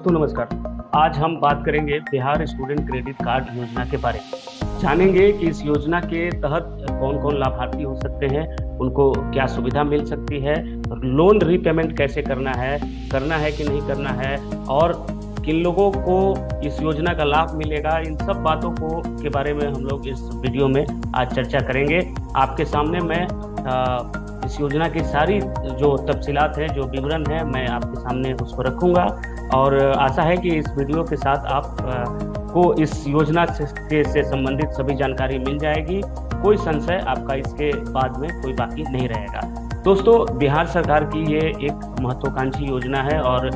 दोस्तों नमस्कार। आज हम बात करेंगे बिहार स्टूडेंट क्रेडिट कार्ड योजना के बारे में। जानेंगे कि इस योजना के तहत कौन कौन लाभार्थी हो सकते हैं, उनको क्या सुविधा मिल सकती है, लोन रीपेमेंट कैसे करना है कि नहीं करना है, और किन लोगों को इस योजना का लाभ मिलेगा। इन सब बातों को के बारे में हम लोग इस वीडियो में आज चर्चा करेंगे। आपके सामने मैं इस योजना की सारी जो तफसीलात है, जो विवरण है, मैं आपके सामने उसको रखूंगा और आशा है कि इस वीडियो के साथ आप को इस योजना से संबंधित सभी जानकारी मिल जाएगी। कोई संशय आपका इसके बाद में कोई बाकी नहीं रहेगा। दोस्तों, बिहार सरकार की ये एक महत्वाकांक्षी योजना है और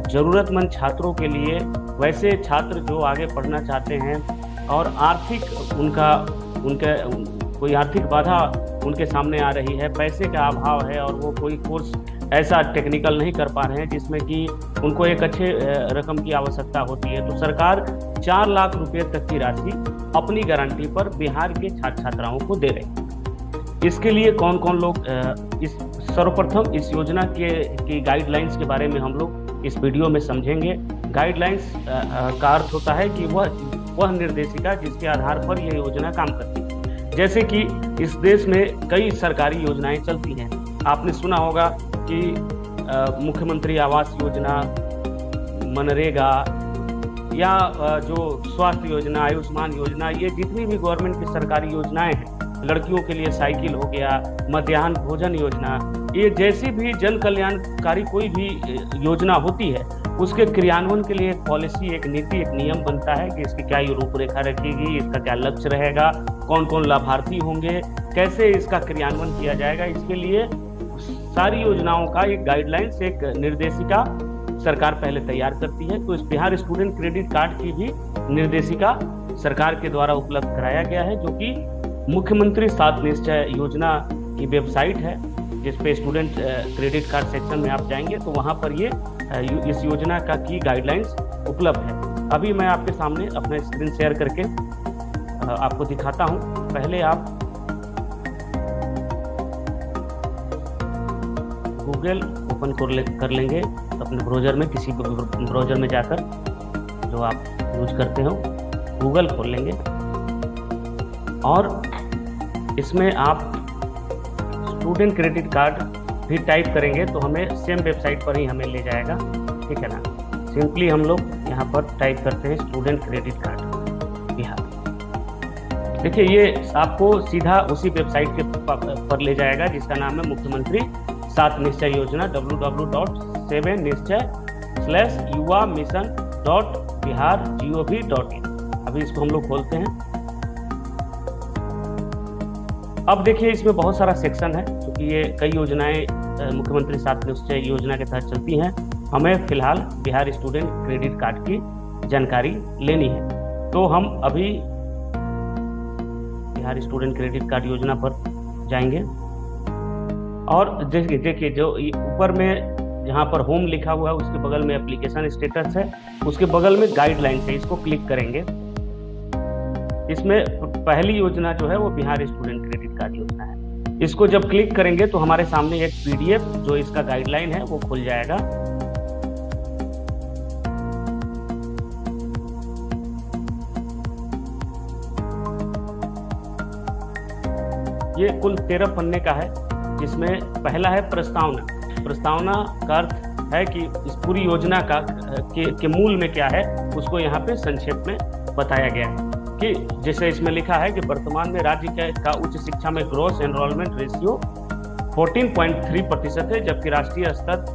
ज़रूरतमंद छात्रों के लिए, वैसे छात्र जो आगे पढ़ना चाहते हैं और कोई आर्थिक बाधा उनके सामने आ रही है, पैसे का अभाव है और वो कोई कोर्स ऐसा टेक्निकल नहीं कर पा रहे हैं जिसमें कि उनको एक अच्छे रकम की आवश्यकता होती है, तो सरकार 4 लाख रुपए तक की राशि अपनी गारंटी पर बिहार के छात्र छात्राओं को दे रही है। इसके लिए कौन कौन लोग सर्वप्रथम इस योजना की गाइडलाइंस के बारे में हम लोग इस वीडियो में समझेंगे। गाइडलाइंस का अर्थ होता है कि वह निर्देशिका जिसके आधार पर यह योजना काम करती है। जैसे कि इस देश में कई सरकारी योजनाएं चलती हैं। आपने सुना होगा कि मुख्यमंत्री आवास योजना, मनरेगा या जो स्वास्थ्य योजना, आयुष्मान योजना, ये जितनी भी गवर्नमेंट की सरकारी योजनाएं हैं, लड़कियों के लिए साइकिल हो गया, मध्याह्न भोजन योजना, ये जैसी भी जन कल्याणकारी कोई भी योजना होती है, उसके क्रियान्वयन के लिए एक पॉलिसी, एक नीति, एक नियम बनता है कि इसकी क्या रूपरेखा रखेगी, इसका क्या लक्ष्य रहेगा, कौन कौन लाभार्थी होंगे, कैसे इसका क्रियान्वयन किया जाएगा। इसके लिए सारी योजनाओं का एक गाइडलाइंस, एक निर्देशिका सरकार पहले तैयार करती है। तो इस बिहार स्टूडेंट क्रेडिट कार्ड की भी निर्देशिका सरकार के द्वारा उपलब्ध कराया गया है, जो कि मुख्यमंत्री 7 निश्चय योजना की वेबसाइट है, जिसपे स्टूडेंट क्रेडिट कार्ड सेक्शन में आप जाएंगे तो वहां पर ये इस योजना का की गाइडलाइंस उपलब्ध है। अभी मैं आपके सामने अपना स्क्रीन शेयर करके आपको दिखाता हूं। पहले आप गूगल ओपन कर लेंगे अपने ब्राउज़र में, किसी ब्राउज़र में जाकर जो आप यूज करते हो, गूगल खोल लेंगे और इसमें आप स्टूडेंट क्रेडिट कार्ड भी टाइप करेंगे तो हमें सेम वेबसाइट पर ही हमें ले जाएगा, ठीक है ना। सिंपली हम लोग यहाँ पर टाइप करते हैं स्टूडेंट क्रेडिट कार्ड बिहार। देखिए, ये आपको सीधा उसी वेबसाइट के पर ले जाएगा जिसका नाम है मुख्यमंत्री 7 निश्चय योजना, www.7निश्चय/युवा-मिशन.बिहार.gov.in। अभी इसको हम लोग खोलते हैं। अब देखिए, इसमें बहुत सारा सेक्शन है क्योंकि ये कई योजनाएं मुख्यमंत्री 7 निश्चय योजना के तहत चलती हैं। हमें फिलहाल बिहार स्टूडेंट क्रेडिट कार्ड की जानकारी लेनी है, तो हम अभी बिहार स्टूडेंट क्रेडिट कार्ड योजना पर जाएंगे और देखिए जो ऊपर में जहाँ पर होम लिखा हुआ है उसके बगल में एप्लीकेशन स्टेटस है, उसके बगल में गाइडलाइंस है, इसको क्लिक करेंगे। इसमें पहली योजना जो है वो बिहार स्टूडेंट क्रेडिट कार्ड योजना है। इसको जब क्लिक करेंगे तो हमारे सामने एक PDF जो इसका गाइडलाइन है वो खुल जाएगा। ये कुल 13 पन्ने का है, जिसमें पहला है प्रस्तावना। प्रस्तावना का अर्थ है कि इस पूरी योजना के मूल में क्या है, उसको यहाँ पे संक्षेप में बताया गया है। कि जैसे इसमें लिखा है कि वर्तमान में राज्य का उच्च शिक्षा में ग्रॉस एनरोलमेंट रेशियो 14.3% है, जबकि राष्ट्रीय स्तर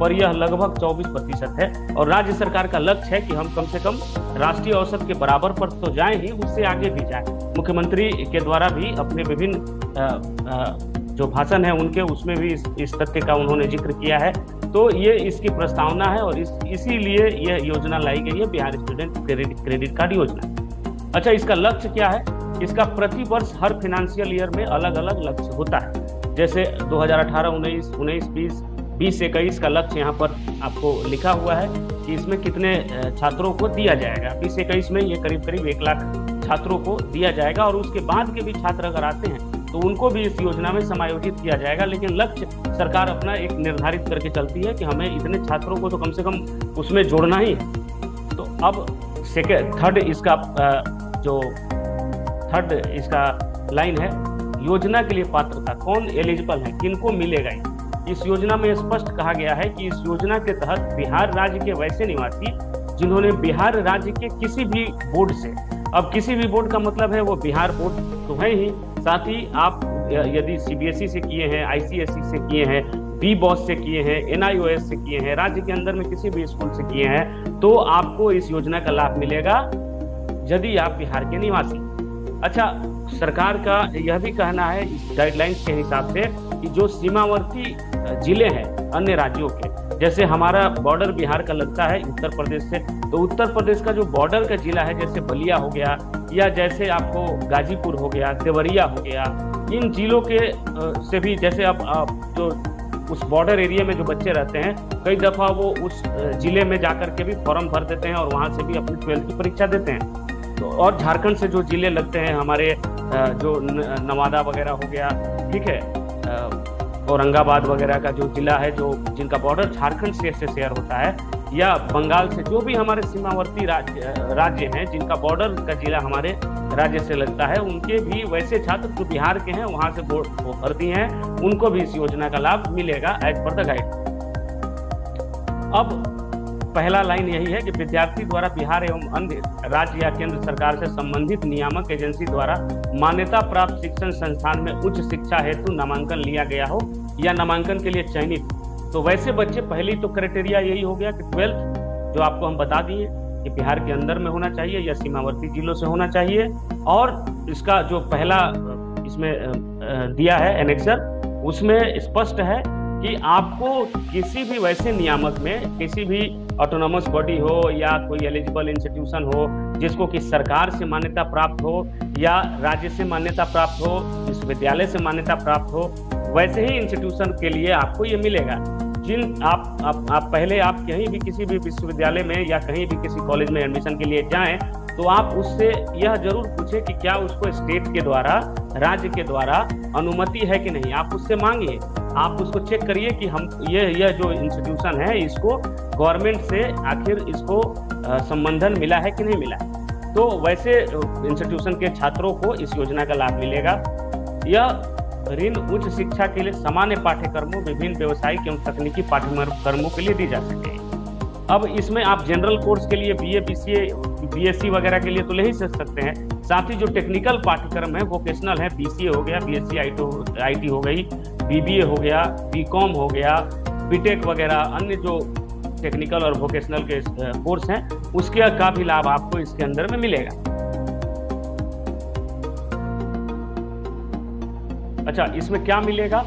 पर यह लगभग 24% है और राज्य सरकार का लक्ष्य है कि हम कम से कम राष्ट्रीय औसत के बराबर पर तो जाएं ही, उससे आगे भी जाएं। मुख्यमंत्री के द्वारा भी अपने विभिन्न जो भाषण है उनके, उसमें भी इस तथ्य का उन्होंने जिक्र किया है। तो ये इसकी प्रस्तावना है और इसीलिए यह योजना लाई गई है, बिहार स्टूडेंट क्रेडिट कार्ड योजना। अच्छा, इसका लक्ष्य क्या है? इसका प्रति वर्ष हर फाइनेंशियल ईयर में अलग अलग लक्ष्य होता है। जैसे 2018-19, 19-20, 20-21 का लक्ष्य यहाँ पर आपको लिखा हुआ है कि इसमें कितने छात्रों को दिया जाएगा। 20-21 में ये करीब 1 लाख छात्रों को दिया जाएगा और उसके बाद के भी छात्र अगर आते हैं तो उनको भी इस योजना में समायोजित किया जाएगा। लेकिन लक्ष्य सरकार अपना एक निर्धारित करके चलती है कि हमें इतने छात्रों को तो कम से कम उसमें जोड़ना ही है। तो अब थर्ड इसका लाइन है, योजना के लिए पात्रता, कौन एलिजिबल है, किनको मिलेगा। इस योजना में स्पष्ट कहा गया है कि इस योजना के तहत बिहार राज्य के वैसे निवासी जिन्होंने बिहार राज्य के किसी भी बोर्ड से, अब किसी भी बोर्ड का मतलब है वो बिहार बोर्ड तो है ही, साथ ही आप यदि सीबीएसई से किए हैं, आईसीएसई से किए हैं, बी बॉस से किए हैं, एनआईओएस से किए हैं, राज्य के अंदर में किसी भी स्कूल से किए हैं, तो आपको इस योजना का लाभ मिलेगा यदि आप बिहार के निवासी। अच्छा, सरकार का यह भी कहना है इस गाइडलाइंस के हिसाब से कि जो सीमावर्ती जिले हैं अन्य राज्यों के, जैसे हमारा बॉर्डर बिहार का लगता है उत्तर प्रदेश से, तो उत्तर प्रदेश का जो बॉर्डर का जिला है जैसे बलिया हो गया, या जैसे आपको गाजीपुर हो गया, देवरिया हो गया, इन जिलों के से भी, जैसे अब जो उस बॉर्डर एरिया में जो बच्चे रहते हैं, कई दफा वो उस जिले में जाकर के भी फॉर्म भर देते हैं और वहां से भी अपनी 12th की परीक्षा देते हैं। तो और झारखंड से जो जिले लगते हैं हमारे, जो नवादा वगैरह हो गया, ठीक है, औरंगाबाद वगैरह का जो जिला है, जो जिनका बॉर्डर झारखंड से शेयर होता है, या बंगाल से जो भी हमारे सीमावर्ती राज्य हैं जिनका बॉर्डर का जिला हमारे राज्य से लगता है, उनके भी वैसे छात्र जो बिहार के हैं वहां से भर्ती हैं, उनको भी इस योजना का लाभ मिलेगा एज पर द गाइड। अब पहला लाइन यही है कि विद्यार्थी द्वारा बिहार एवं अन्य राज्य या केंद्र सरकार से संबंधित नियामक एजेंसी द्वारा मान्यता प्राप्त शिक्षण संस्थान में उच्च शिक्षा हेतु नामांकन लिया गया हो या नामांकन के लिए चयनित। तो वैसे बच्चे, पहली तो क्राइटेरिया यही हो गया कि 12th जो आपको हम बता दिए कि बिहार के अंदर में होना चाहिए या सीमावर्ती जिलों से होना चाहिए। और इसका जो पहला इसमें दिया है एनेक्सर, उसमें स्पष्ट है कि आपको किसी भी वैसे नियामक में, किसी भी ऑटोनॉमस बॉडी हो या कोई एलिजिबल इंस्टीट्यूशन हो जिसको कि सरकार से मान्यता प्राप्त हो या राज्य से मान्यता प्राप्त हो, विश्वविद्यालय से मान्यता प्राप्त हो, वैसे ही इंस्टीट्यूशन के लिए आपको ये मिलेगा। जिन आप पहले आप कहीं भी किसी भी विश्वविद्यालय में या कहीं भी किसी कॉलेज में एडमिशन के लिए जाएं, तो आप उससे यह जरूर पूछें कि क्या उसको स्टेट के द्वारा, राज्य के द्वारा अनुमति है कि नहीं। आप उससे मांगिए, आप उसको चेक करिए कि हम यह जो इंस्टीट्यूशन है इसको गवर्नमेंट से आखिर इसको संबंधन मिला है कि नहीं मिला है। तो वैसे इंस्टीट्यूशन के छात्रों को इस योजना का लाभ मिलेगा। यह ऋण उच्च शिक्षा के लिए सामान्य पाठ्यक्रमों, विभिन्न व्यावसायिक एवं तकनीकी पाठ्यक्रमों के लिए दी जा सके। अब इसमें आप जनरल कोर्स के लिए बीए, बीसीए, बीएससी वगैरह के लिए तो ले ही सकते हैं, साथ ही जो टेक्निकल पाठ्यक्रम है, वोकेशनल है, बीसीए हो गया, बीएससी आईटी हो गई, बीबीए हो गया, बीकॉम हो गया, बीटेक वगैरह अन्य जो टेक्निकल और वोकेशनल के कोर्स हैं, उसके का भी लाभ आपको इसके अंदर में मिलेगा। अच्छा, इसमें क्या मिलेगा?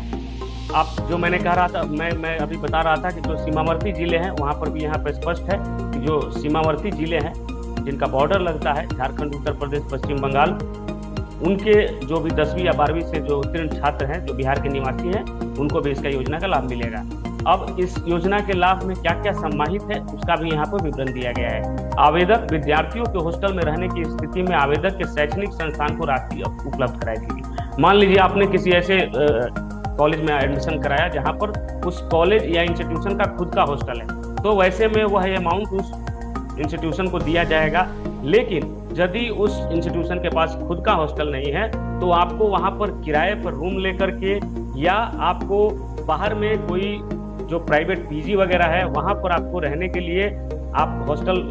आप जो मैंने कह रहा था, मैं अभी बता रहा था कि जो सीमावर्ती जिले हैं वहां पर भी यहाँ पर स्पष्ट है कि जो सीमावर्ती जिले हैं जिनका बॉर्डर लगता है झारखंड, उत्तर प्रदेश, पश्चिम बंगाल, उनके जो भी 10वीं या 12वीं से जो उत्तीर्ण छात्र हैं जो बिहार के निवासी हैं, उनको भी इसका योजना का लाभ मिलेगा। अब इस योजना के लाभ में क्या क्या सम्मानित है उसका भी यहाँ पर विवरण दिया गया है। आवेदक विद्यार्थियों के हॉस्टल में रहने की स्थिति में आवेदक के शैक्षणिक संस्थान को राशि उपलब्ध कराई जाएगी। मान लीजिए आपने किसी ऐसे कॉलेज में एडमिशन कराया जहां पर उस कॉलेज या इंस्टीट्यूशन का खुद का हॉस्टल है, तो वैसे में वह अमाउंट उस इंस्टीट्यूशन को दिया जाएगा। लेकिन यदि उस इंस्टीट्यूशन के पास खुद का हॉस्टल नहीं है तो आपको वहां पर किराए पर रूम लेकर के, या आपको बाहर में कोई जो प्राइवेट पीजी वगैरह है वहां पर आपको रहने के लिए, आप हॉस्टल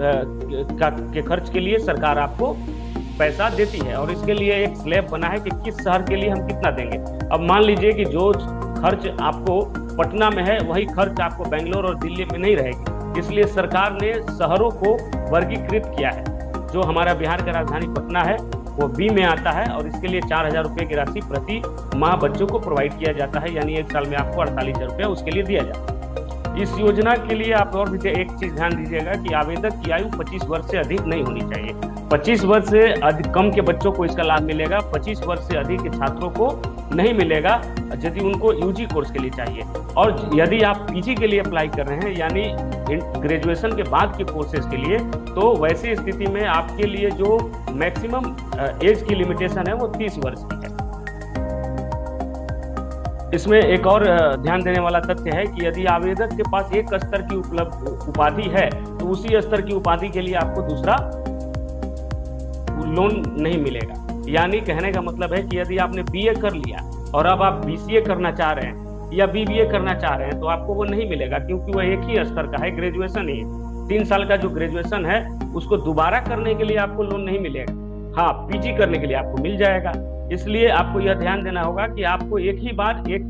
के खर्च के लिए सरकार आपको पैसा देती है। और इसके लिए एक स्लैब बना है कि किस शहर के लिए हम कितना देंगे। अब मान लीजिए कि जो खर्च आपको पटना में है वही खर्च आपको बेंगलोर और दिल्ली में नहीं रहेगी, इसलिए सरकार ने शहरों को वर्गीकृत किया है। जो हमारा बिहार का राजधानी पटना है वो बी में आता है और इसके लिए 4,000 रुपये की राशि प्रति माह बच्चों को प्रोवाइड किया जाता है, यानी एक साल में आपको 48,000 रुपया उसके लिए दिया जाता है। इस योजना के लिए आप और भी एक चीज ध्यान दीजिएगा कि आवेदक की आयु 25 वर्ष से अधिक नहीं होनी चाहिए। 25 वर्ष से अधिक कम के बच्चों को इसका लाभ मिलेगा, 25 वर्ष से अधिक के छात्रों को नहीं मिलेगा यदि उनको यूजी कोर्स के लिए चाहिए। और यदि आप पीजी के लिए अप्लाई कर रहे हैं यानी ग्रेजुएशन के बाद के कोर्सेज के लिए, तो वैसी स्थिति में आपके लिए जो मैक्सिमम एज की लिमिटेशन है वो 30 वर्ष की है। इसमें एक और ध्यान देने वाला तथ्य है कि यदि आवेदक के पास एक स्तर की उपलब्ध उपाधि है तो उसी स्तर की उपाधि के लिए आपको दूसरा लोन नहीं मिलेगा। यानी कहने का मतलब है कि यदि आपने बीए कर लिया और अब आप बीसीए करना चाह रहे हैं या बीबीए करना चाह रहे हैं तो आपको वो नहीं मिलेगा, क्योंकि वह एक ही स्तर का है, ग्रेजुएशन ही है। 3 साल का जो ग्रेजुएशन है उसको दोबारा करने के लिए आपको लोन नहीं मिलेगा। हाँ, पीजी करने के लिए आपको मिल जाएगा। इसलिए आपको यह ध्यान देना होगा कि आपको एक ही बार एक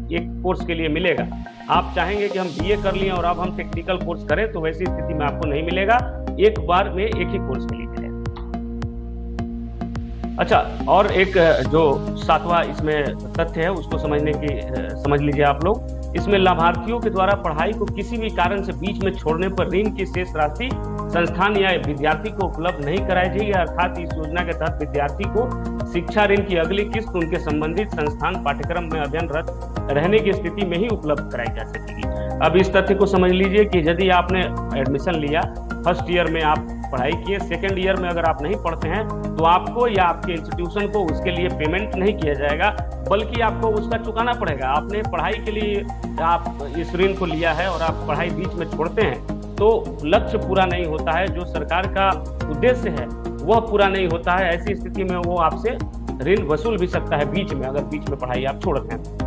कोर्स के लिए मिलेगा। आप चाहेंगे कि हम बीए कर लिए और अब हम टेक्निकल कोर्स करें तो वैसी स्थिति में आपको नहीं मिलेगा, एक बार में एक ही कोर्स के लिए मिलेगा। अच्छा, और एक जो 7वां इसमें तथ्य है उसको समझ लीजिए आप लोग। इसमें लाभार्थियों के द्वारा पढ़ाई को किसी भी कारण से बीच में छोड़ने पर ऋण की शेष राशि संस्थान या विद्यार्थी को उपलब्ध नहीं कराई जाएगी। अर्थात इस योजना के तहत विद्यार्थी को शिक्षा ऋण की अगली किस्त उनके संबंधित संस्थान पाठ्यक्रम में अध्ययनरत रहने की स्थिति में ही उपलब्ध कराई जा सकेगी। अब इस तथ्य को समझ लीजिए कि यदि आपने एडमिशन लिया, फर्स्ट ईयर में आप पढ़ाई किए, सेकेंड ईयर में अगर आप नहीं पढ़ते हैं तो आपको या आपके इंस्टीट्यूशन को उसके लिए पेमेंट नहीं किया जाएगा, बल्कि आपको उसका चुकाना पड़ेगा। आपने पढ़ाई के लिए आप इस ऋण को लिया है और आप पढ़ाई बीच में छोड़ते हैं तो लक्ष्य पूरा नहीं होता है, जो सरकार का उद्देश्य है वह पूरा नहीं होता है। ऐसी स्थिति में वो आपसे ऋण वसूल भी सकता है बीच में, अगर बीच में पढ़ाई आप छोड़ते हैं।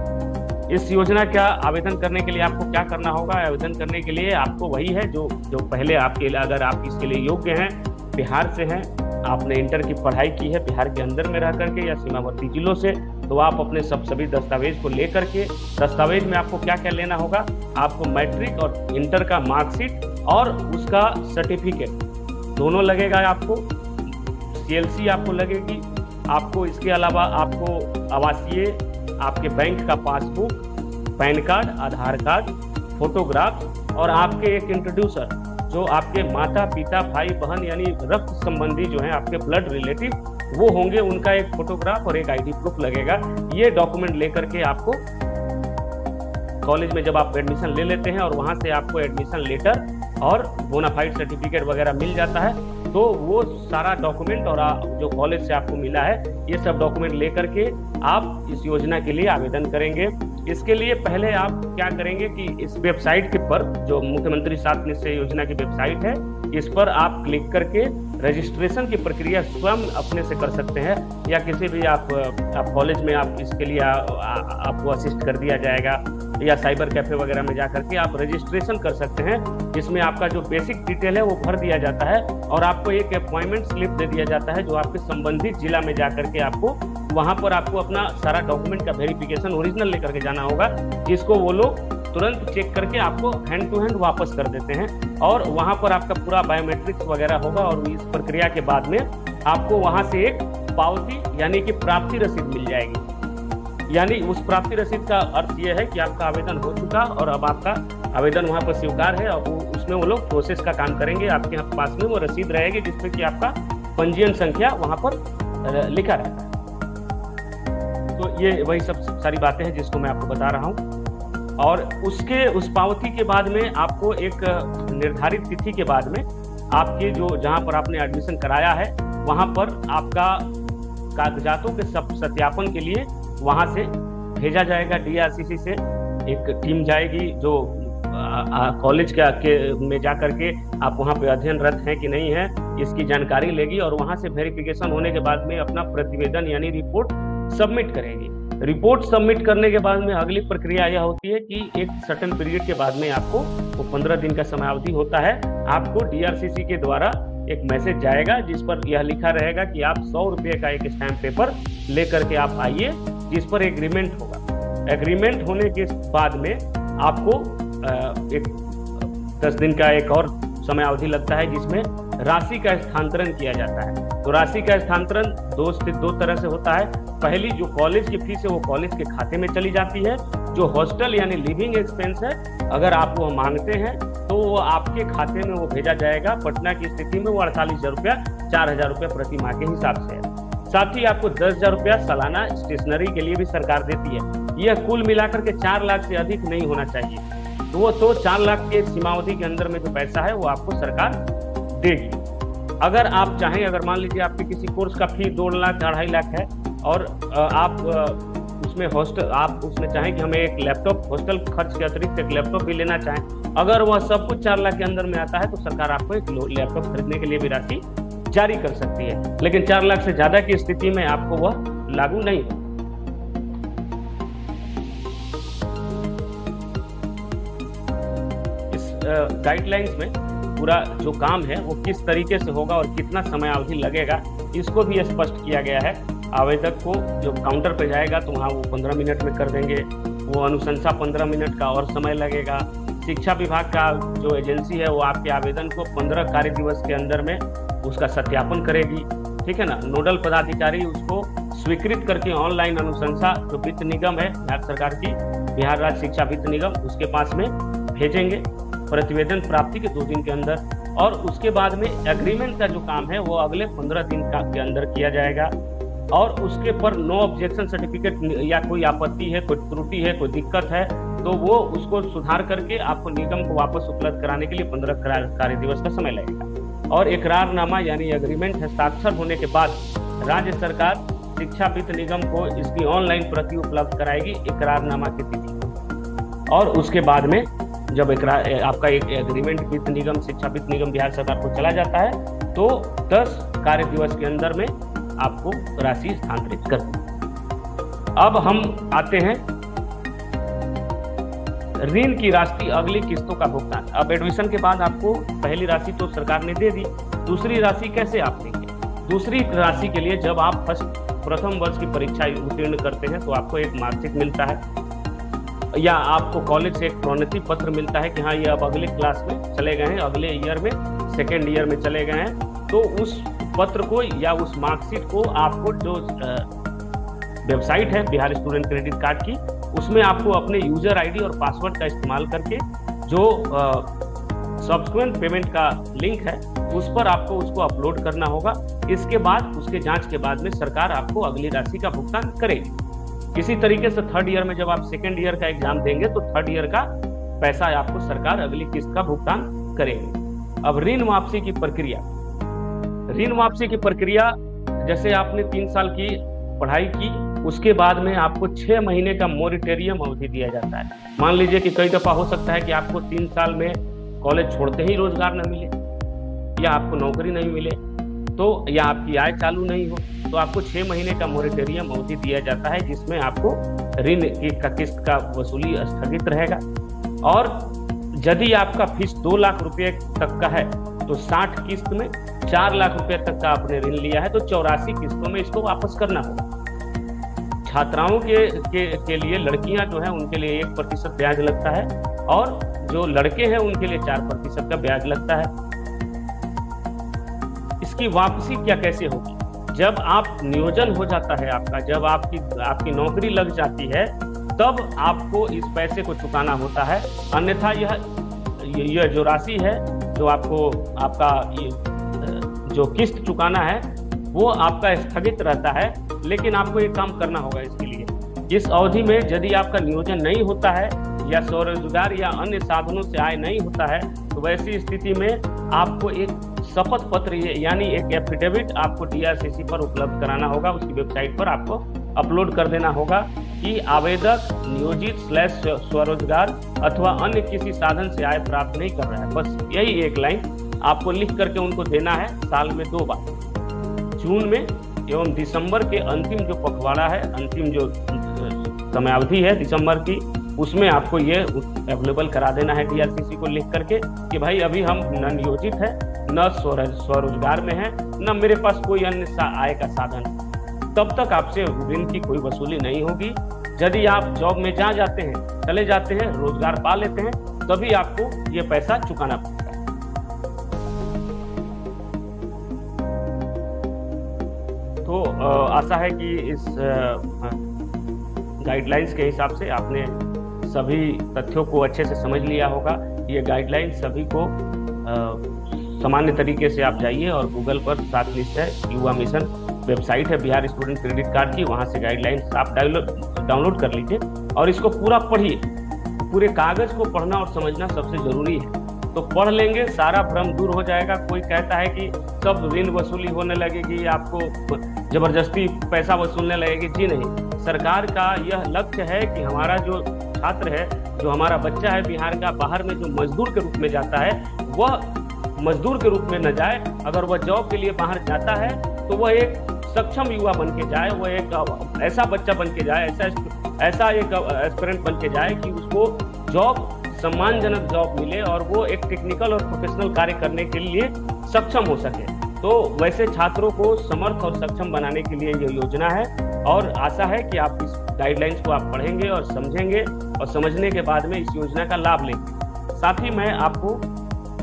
इस योजना का आवेदन करने के लिए आपको क्या करना होगा? आवेदन करने के लिए आपको वही है जो पहले आपके, अगर आप इसके लिए योग्य हैं, बिहार से हैं, आपने इंटर की पढ़ाई की है बिहार के अंदर में रह करके या सीमावर्ती जिलों से, तो आप अपने सभी दस्तावेज को लेकर के, दस्तावेज में आपको क्या क्या लेना होगा? आपको मैट्रिक और इंटर का मार्कशीट और उसका सर्टिफिकेट दोनों लगेगा, आपको सीएलसी आपको लगेगी, आपको इसके अलावा आपको आवासीय, आपके बैंक का पासबुक, पैन कार्ड, आधार कार्ड, फोटोग्राफ और आपके एक इंट्रोड्यूसर जो आपके माता पिता भाई बहन यानी रक्त संबंधी जो है आपके ब्लड रिलेटिव वो होंगे, उनका एक फोटोग्राफ और एक आईडी प्रूफ लगेगा। ये डॉक्यूमेंट लेकर के आपको कॉलेज में जब आप एडमिशन ले लेते हैं और वहां से आपको एडमिशन लेटर और बोनाफाइड सर्टिफिकेट वगैरह मिल जाता है, तो वो सारा डॉक्यूमेंट और जो कॉलेज से आपको मिला है ये सब डॉक्यूमेंट लेकर के आप इस योजना के लिए आवेदन करेंगे। इसके लिए पहले आप क्या करेंगे कि इस वेबसाइट के पर जो मुख्यमंत्री 7 निश्चय योजना की वेबसाइट है, इस पर आप क्लिक करके रजिस्ट्रेशन की प्रक्रिया स्वयं अपने से कर सकते हैं, या किसी भी आप कॉलेज में आप इसके लिए आपको असिस्ट कर दिया जाएगा, या साइबर कैफे वगैरह में जाकर के आप रजिस्ट्रेशन कर सकते हैं। इसमें आपका जो बेसिक डिटेल है वो भर दिया जाता है और आपको एक अपॉइंटमेंट स्लिप दे दिया जाता है जो आपके संबंधित जिला में जाकर के आपको वहां पर आपको अपना सारा डॉक्यूमेंट का वेरिफिकेशन ओरिजिनल लेकर के जाना होगा, जिसको वो लोग तुरंत चेक करके आपको हैंड टू हैंड वापस कर देते हैं और वहां पर आपका पूरा बायोमेट्रिक्स वगैरह होगा। और इस प्रक्रिया के बाद में आपको वहां से एक पावती यानी कि प्राप्ति रसीद मिल जाएगी। यानी उस प्राप्ति रसीद का अर्थ यह है कि आपका आवेदन हो चुका और अब आपका आवेदन वहां पर स्वीकार है और उसमें वो लोग प्रोसेस का काम करेंगे। आपके पास में वो रसीद रहेगी जिसमें कि आपका पंजीयन संख्या वहां पर लिखा रहता है। तो ये वही सब सारी बातें हैं जिसको मैं आपको बता रहा हूँ। और उस पावती के बाद में आपको एक निर्धारित तिथि के बाद में आपके जो जहाँ पर आपने एडमिशन कराया है वहाँ पर आपका कागजातों के सत्यापन के लिए वहाँ से भेजा जाएगा। डीआरसीसी से एक टीम जाएगी जो कॉलेज में जा करके आप वहाँ पे अध्ययनरत हैं कि नहीं है इसकी जानकारी लेगी और वहाँ से वेरिफिकेशन होने के बाद में अपना प्रतिवेदन यानी रिपोर्ट सबमिट करेगी। रिपोर्ट सबमिट करने के बाद में अगली प्रक्रिया यह होती है कि एक सर्टेन पीरियड के बाद में आपको वो 15 दिन का समयावधि होता है, आपको डीआरसीसी के द्वारा एक मैसेज जाएगा जिस पर यह लिखा रहेगा कि आप 100 रुपये का एक स्टैम्प पेपर लेकर के आप आइए, जिस पर एग्रीमेंट होगा। एग्रीमेंट होने के बाद में आपको एक 10 दिन का एक और समय अवधि लगता है जिसमें राशि का स्थानांतरण किया जाता है। तो राशि का स्थानांतरण दो तरह से होता है। पहली जो कॉलेज की फीस है वो कॉलेज के खाते में चली जाती है। जो हॉस्टल यानी लिविंग एक्सपेंस है अगर आप वो मांगते हैं तो वो आपके खाते में वो भेजा जाएगा। पटना की स्थिति में वो 48,000 रुपया 4,000 रुपया प्रति माह के हिसाब से है। साथ ही आपको 10,000 रुपया सालाना स्टेशनरी के लिए भी सरकार देती है। यह कुल मिलाकर के 4 लाख से अधिक नहीं होना चाहिए। तो 4 लाख के सीमावधि के अंदर में जो पैसा है वो आपको सरकार देगी। अगर आप चाहें, अगर मान लीजिए आपके किसी कोर्स का फी 2 लाख 2.5 लाख है और आप उसमें हॉस्टल आप उसमें चाहें कि हमें एक लैपटॉप हॉस्टल खर्च के अतिरिक्त एक लैपटॉप भी लेना चाहें, अगर वह सब कुछ 4 लाख के अंदर में आता है तो सरकार आपको एक लैपटॉप खरीदने के लिए भी राशि जारी कर सकती है, लेकिन 4 लाख से ज्यादा की स्थिति में आपको वह लागू नहीं है। इस गाइडलाइंस में पूरा जो काम है वो किस तरीके से होगा और कितना समय अवधि लगेगा, इसको भी स्पष्ट किया गया है। आवेदक को जो काउंटर पे जाएगा तो वहाँ वो 15 मिनट में कर देंगे, वो अनुशंसा 15 मिनट का और समय लगेगा। शिक्षा विभाग का जो एजेंसी है वो आपके आवेदन को 15 कार्य दिवस के अंदर में उसका सत्यापन करेगी, ठीक है ना। नोडल पदाधिकारी उसको स्वीकृत करके ऑनलाइन अनुशंसा जो वित्त निगम है भारत सरकार की, बिहार राज्य शिक्षा वित्त निगम, उसके पास में भेजेंगे प्रतिवेदन प्राप्ति के 2 दिन के अंदर, और उसके बाद में एग्रीमेंट का जो काम है वो अगले 15 दिन के अंदर किया जाएगा। और उसके पर नो ऑब्जेक्शन सर्टिफिकेट या कोई आपत्ति है, कोई त्रुटि है, कोई दिक्कत है तो वो उसको सुधार करके आपको निगम को वापस उपलब्ध कराने के लिए 15 कार्य दिवस का समय लगेगा। और इकरारनामा यानी एग्रीमेंट हस्ताक्षर होने के बाद राज्य सरकार शिक्षा वित्त निगम को इसकी ऑनलाइन प्रति उपलब्ध कराएगी इकरारनामा की तिथि। और उसके बाद में जब आपका एक एग्रीमेंट वित्त निगम शिक्षा वित्त निगम बिहार सरकार को चला जाता है तो 10 कार्य दिवस के अंदर में आपको राशि स्थानांतरित कर दी। अब हम आते हैं ऋण की राशि अगली किस्तों का भुगतान। अब एडमिशन के बाद आपको पहली राशि तो सरकार ने दे दी, दूसरी राशि कैसे आप देंगे? दूसरी राशि के लिए जब आप प्रथम वर्ष की परीक्षा उत्तीर्ण करते हैं तो आपको एक मार्कशीट मिलता है या आपको कॉलेज से एक प्रोन्नति पत्र मिलता है कि हाँ ये अब अगले क्लास में चले गए हैं, अगले ईयर में सेकेंड ईयर में चले गए हैं। तो उस पत्र को या उस मार्कशीट को आपको जो वेबसाइट है बिहार स्टूडेंट क्रेडिट कार्ड की, उसमें आपको अपने यूजर आईडी और पासवर्ड का इस्तेमाल करके जो सब्सिक्वेंट पेमेंट का लिंक है उस पर आपको उसको अपलोड करना होगा। इसके बाद उसके जांच के बाद में सरकार आपको अगली राशि का भुगतान करेगी। इसी तरीके से थर्ड ईयर में जब आप सेकेंड ईयर का एग्जाम देंगे तो थर्ड ईयर का पैसा आपको सरकार अगली किस्त का भुगतान करेगी। अब ऋण वापसी की प्रक्रिया, ऋण वापसी की प्रक्रिया जैसे आपने 3 साल की पढ़ाई की उसके बाद में आपको 6 महीने का मोरिटेरियम अवधि दिया जाता है। मान लीजिए कि कई दफा हो सकता है कि आपको 3 साल में कॉलेज छोड़ते ही रोजगार न मिले या आपको नौकरी नहीं मिले तो या आपकी आय चालू नहीं हो तो आपको 6 महीने का मोरिटेरियम अवधि दिया जाता है जिसमें आपको ऋण की किस्त का वसूली स्थगित रहेगा। और यदि आपका फीस 2 लाख रुपए तक का है तो 60 किस्त में 4 लाख रुपए तक का आपने ऋण लिया है तो 84 किस्तों में इसको वापस करना होगा। छात्राओं के लिए लड़कियां जो है उनके लिए 1% ब्याज लगता है और जो लड़के हैं उनके लिए 4% का ब्याज लगता है। इसकी वापसी क्या कैसे होगी? जब आप नियोजन हो जाता है आपका, जब आपकी नौकरी लग जाती है तब आपको इस पैसे को चुकाना होता है। अन्यथा यह जो राशि है जो आपका जो किस्त चुकाना है वो आपका स्थगित रहता है। लेकिन आपको एक काम करना होगा इसके लिए, इस अवधि में यदि आपका नियोजन नहीं होता है या स्वरोजगार या अन्य साधनों से आय नहीं होता है तो वैसी स्थिति में आपको एक शपथ पत्र यानी एक एफिडेविट आपको डीआरसीसी पर उपलब्ध कराना होगा। उसकी वेबसाइट पर आपको अपलोड कर देना होगा कि आवेदक नियोजित / स्वरोजगार अथवा अन्य किसी साधन से आय प्राप्त नहीं कर रहा है। बस यही एक लाइन आपको लिख करके उनको देना है साल में 2 बार, जून में एवं दिसंबर के अंतिम जो पखवाड़ा है, अंतिम जो समयावधि है दिसंबर की, उसमें आपको ये अवेलेबल करा देना है डीआरसीसी को लिख करके कि भाई अभी हम न नियोजित है, न स्वरोजगार में है, न मेरे पास कोई अन्य आय का साधन। तब तक आपसे ऋण की कोई वसूली नहीं होगी। यदि आप जॉब में जाते हैं, चले जाते हैं, रोजगार पा लेते हैं, तभी आपको ये पैसा चुकाना पड़ता है। तो आशा है कि इस गाइडलाइंस के हिसाब से आपने सभी तथ्यों को अच्छे से समझ लिया होगा। ये गाइडलाइन सभी को सामान्य तरीके से आप जाइए और गूगल पर सात लिस्ट है, युवा मिशन वेबसाइट है बिहार स्टूडेंट क्रेडिट कार्ड की, वहाँ से गाइडलाइंस आप डाउनलोड कर लीजिए और इसको पूरा पढ़िए। पूरे कागज को पढ़ना और समझना सबसे जरूरी है। तो पढ़ लेंगे, सारा भ्रम दूर हो जाएगा। कोई कहता है कि सब ऋण वसूली होने लगेगी, आपको जबरदस्ती पैसा वसूलने लगेगी, जी नहीं। सरकार का यह लक्ष्य है कि हमारा जो छात्र है, जो हमारा बच्चा है बिहार का, बाहर में जो मजदूर के रूप में जाता है वह मजदूर के रूप में न जाए। अगर वह जॉब के लिए बाहर जाता है तो वह एक सक्षम युवा बन के जाए, वह एक ऐसा बच्चा बन के जाए, ऐसा एक एस्पिरेंट बन के जाए कि उसको जॉब, सम्मानजनक जॉब मिले और वो एक टेक्निकल और प्रोफेशनल कार्य करने के लिए सक्षम हो सके। तो वैसे छात्रों को समर्थ और सक्षम बनाने के लिए ये योजना है और आशा है कि आप इस गाइडलाइंस को आप पढ़ेंगे और समझेंगे और समझने के बाद में इस योजना का लाभ लेंगे। साथ ही मैं आपको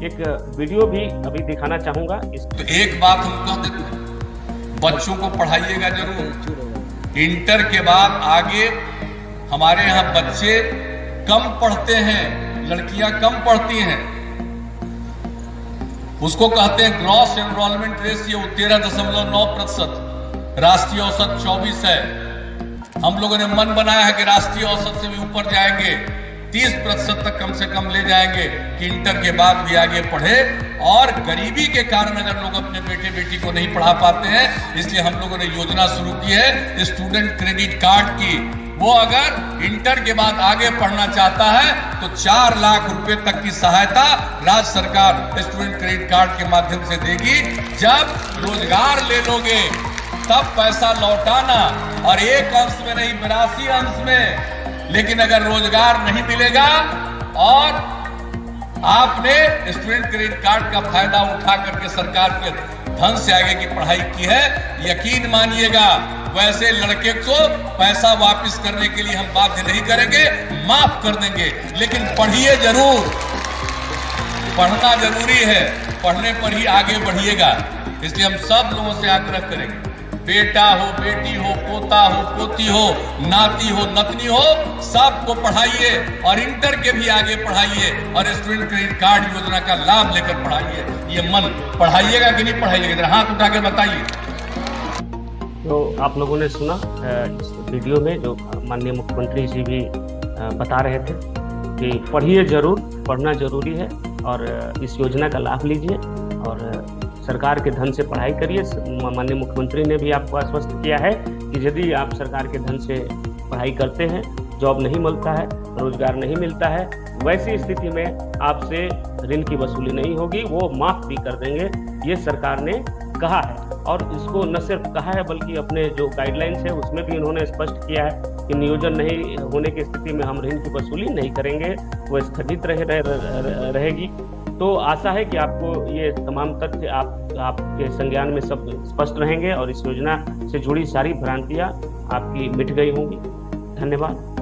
एक वीडियो भी अभी दिखाना चाहूंगा। तो एक बात हम कह देते हैं, बच्चों को पढ़ाइएगा जरूर। इंटर के बाद आगे हमारे यहाँ बच्चे कम पढ़ते हैं, लड़कियां कम पढ़ती हैं। उसको कहते हैं ग्रॉस एनरोलमेंट रेशियो 13.9%, राष्ट्रीय औसत 24 है। हम लोगों ने मन बनाया है कि राष्ट्रीय औसत से भी ऊपर जाएंगे, 30% तक कम से कम ले जाएंगे कि इंटर के बाद भी आगे पढ़े। और गरीबी के कारण अगर लोग अपने बेटे बेटी को नहीं पढ़ा पाते हैं, इसलिए हम लोगों ने योजना शुरू की है स्टूडेंट क्रेडिट कार्ड की। वो अगर इंटर के बाद आगे पढ़ना चाहता है तो 4 लाख रुपए तक की सहायता राज्य सरकार स्टूडेंट क्रेडिट कार्ड के माध्यम से देगी। जब रोजगार ले लोगे तब पैसा लौटाना, और एक अंश में नहीं 82 अंश में। लेकिन अगर रोजगार नहीं मिलेगा और आपने स्टूडेंट क्रेडिट कार्ड का फायदा उठा करके सरकार के धन से आगे की पढ़ाई की है, यकीन मानिएगा वैसे लड़के को पैसा वापस करने के लिए हम बाध्य नहीं करेंगे, माफ कर देंगे। लेकिन पढ़िए जरूर, पढ़ना जरूरी है, पढ़ने पर ही आगे बढ़िएगा। इसलिए हम सब लोगों से आग्रह करेंगे, बेटा हो, बेटी हो, पोता हो, पोती हो, नाती हो, नतनी हो, सबको पढ़ाइए और इंटर के भी आगे पढ़ाइए और स्टूडेंट क्रेडिट कार्ड योजना का लाभ लेकर पढ़ाइए। ये मन पढ़ाइएगा कि नहीं पढ़ाइएगा, हाथ उठा के बताइए। तो आप लोगों ने सुना इस वीडियो में जो माननीय मुख्यमंत्री जी भी बता रहे थे कि पढ़िए जरूर, पढ़ना जरूरी है और इस योजना का लाभ लीजिए और सरकार के धन से पढ़ाई करिए। माननीय मुख्यमंत्री ने भी आपको आश्वस्त किया है कि यदि आप सरकार के धन से पढ़ाई करते हैं, जॉब नहीं मिलता है, रोजगार नहीं मिलता है, वैसी स्थिति में आपसे ऋण की वसूली नहीं होगी, वो माफ भी कर देंगे, ये सरकार ने कहा है। और इसको न सिर्फ कहा है बल्कि अपने जो गाइडलाइंस है उसमें भी इन्होंने स्पष्ट किया है कि नियोजन नहीं होने की स्थिति में हम ऋण की वसूली नहीं करेंगे, वो स्थगित रहेगी। तो आशा है कि आपको ये तमाम तथ्य आपके संज्ञान में सब स्पष्ट रहेंगे और इस योजना से जुड़ी सारी भ्रांतियां आपकी मिट गई होंगी। धन्यवाद।